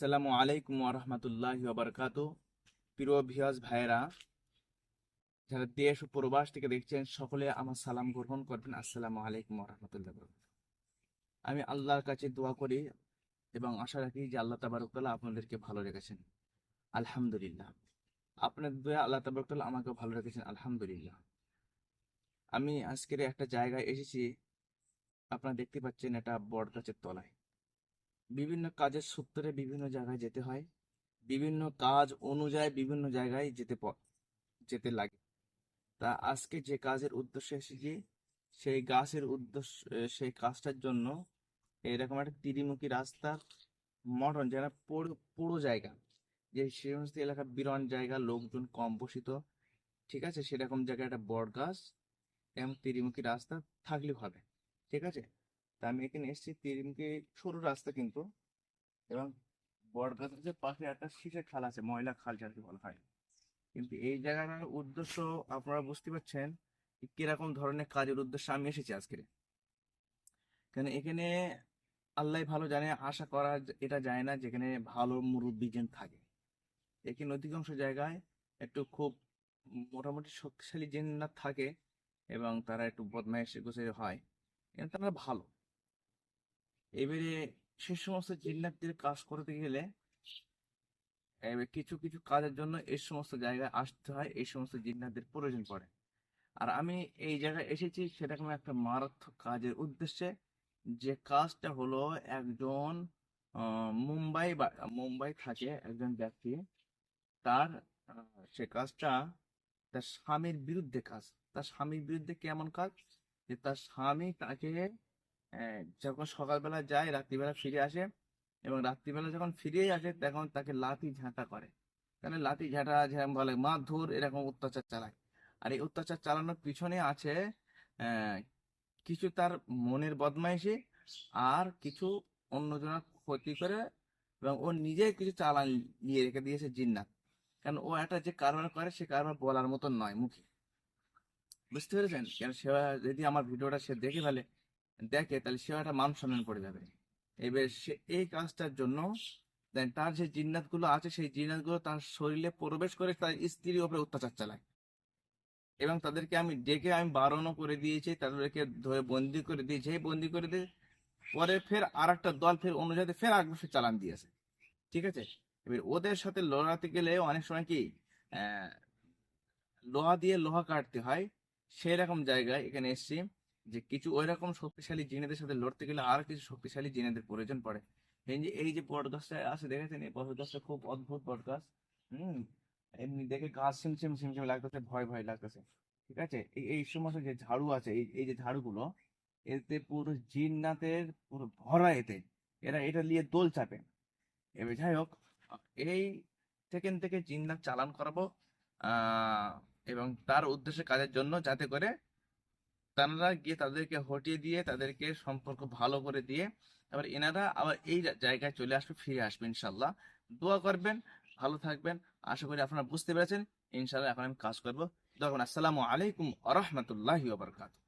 আসসালামু আলাইকুম ওরহমতুল্লাহি ওবরকাতু। প্রিয় ভিউয়ার্স ভাইয়েরা, যারা দেশ ও প্রবাস থেকে দেখছেন, সকলে আমার সালাম গ্রহণ করবেন। আসসালামু আলাইকুম ওরহমতুল্লাহ। আমি আল্লাহর কাছে দোয়া করি এবং আশা রাখি যে আল্লাহ তাবারক তাআলা আপনাদেরকে ভালো রেখেছেন। আলহামদুলিল্লাহ। আপনাদের দোয়া আল্লাহ তাবারক তাআলা আমাকে ভালো রেখেছেন, আলহামদুলিল্লাহ। আমি আজকের একটা জায়গায় এসেছি, আপনারা দেখতে পাচ্ছেন, এটা বট গাছের তলায়। বিভিন্ন কাজের সূত্রে বিভিন্ন জায়গায় যেতে হয়, বিভিন্ন কাজ অনুযায়ী বিভিন্ন জায়গায় যেতে লাগে। তা আজকে যে কাজের উদ্দেশ্যে এসেছি, সেই গাছের উদ্দেশ্য, সেই কাজটার জন্য এরকম একটা ত্রিমুখী রাস্তা, মডার্ন যেন পুরো পুরো জায়গা, যে সমস্ত এলাকা বিরান জায়গা, লোকজন কম বসিত, ঠিক আছে, সেরকম জায়গায় একটা বট গাছ এবং ত্রিমুখী রাস্তা থাকলে হবে, ঠিক আছে। তা আমি এখানে এসেছি, ত্রিমুখী সরু রাস্তা কিন্তু, এবং বট গাছের যে পাশে একটা শীষের খাল আছে, ময়লা খাল যাকে বলা হয়। কিন্তু এই জায়গাটার উদ্দেশ্য আপনারা বুঝতে পারছেন কিরকম ধরনের কাজের উদ্দেশ্যে আমি এসেছি আজকে। কারণ এখানে আল্লাহ ভালো জানে, আশা করা এটা যায় না যেখানে ভালো মুরব্বীজন থাকে। এখানে অধিকাংশ জায়গায় একটু খুব মোটামুটি শক্তিশালী জিন্নাত থাকে, এবং তারা একটু বদমাইশি গোছের হয়, কিন্তু তারা ভালো। এবারে সে সমস্ত জিন্নাতদের কাজ করতে গেলে এবার কিছু কিছু কাজের জন্য এই সমস্ত জায়গায় আসতে হয়, এই সমস্ত জিন্নাতদের প্রয়োজন পড়ে। আর আমি এই জায়গায় এসেছি সেরকম একটা মারাত্মক কাজের উদ্দেশ্যে, যে কাজটা হলো একজন মুম্বাই থাকে একজন ব্যক্তি, তার সে কাজটা তার স্বামীর বিরুদ্ধে কাজ। তার স্বামীর বিরুদ্ধে কেমন কাজ, যে তার স্বামী তাকে যখন সকালবেলা যায় রাত্রিবেলা ফিরে আসে, এবং রাত্রিবেলা যখন ফিরে আসে তখন তাকে লাঠি ঝাঁটা করে। তাহলে লাঠি ঝাঁটা যেরকম বলে মারধর, এরকম অত্যাচার চালায়। আর এই অত্যাচার চালানোর পিছনে আছে আহ, কিছু তার মনের বদমাইশি, আর কিছু অন্যজনের ক্ষতি করে, এবং ও নিজে কিছু চালান নিয়ে রেখে দিয়েছে জিন্নাত। কারণ ও একটা যে কারবার করে, সে কারবার বলার মতন নয় মুখে। বুঝতে পেরেছেন? কেন সে যদি আমার ভিডিওটা সে দেখে, তাহলে সে একটা মান সম্মান পড়ে যাবে। এবার সে এই কাজটার জন্য তার যে জিন্নাত গুলো আছে, সেই জিন্নাত গুলো তার শরীরে প্রবেশ করে তার স্ত্রীর উপরে অত্যাচার চালায়। এবং তাদেরকে আমি ডেকে আমি বারণও করে দিয়েছি, তাদেরকে ধরে বন্দি করে দিয়েছি, বন্দি করে দিয়ে পরে ফের আর একটা দল ফের অনুযায়ী ফের আগ্রহ চালান দিয়েছে, ঠিক আছে। এবার ওদের সাথে লড়াতে গেলে অনেক সময় কি আহ লোহা দিয়ে লোহা কাটতে হয়। সেই রকম জায়গায় এখানে এসছি, যে কিছু ওই রকম শক্তিশালী জিনেদের সাথে লড়তে গেলে আর কিছু শক্তিশালী জিনেদের প্রয়োজন পড়ে। এই যে বট গাছটা আছে দেখেছেন, এই বট গাছটা খুব অদ্ভুত বট গাছ। হম এমনি দেখে গাছ ছিমছিম ছিমছিম লাগতেছে, ভয় ভয় লাগতেছে, ঠিক আছে। এই সমস্ত যে ঝাড়ু আছে, এই যে ঝাড়ুগুলো, এতে পুরো জিন্নাতের পুরো ভরা, এতে এরা এটা নিয়ে দোল চাপে। এবার যাই হোক, এই সেখান থেকে জিন্নাত চালান করাবো, আহ এবং তার উদ্দেশ্যে কাজের জন্য, যাতে করে তারা গিয়ে তাদেরকে হটিয়ে দিয়ে তাদেরকে সম্পর্ক ভালো করে দিয়ে তারপর এনারা আবার এই জায়গায় চলে আসবে, ফিরে আসবে ইনশাল্লাহ। দোয়া করবেন, ভালো থাকবেন। আশা করি আপনারা বুঝতে পেরেছেন। ইনশাল্লাহ এখন আমি কাজ করবো। দোয়া করবেন। আসসালামু আলাইকুম আ রহমতুল্লাহি ওয়া বারাকাতুহু।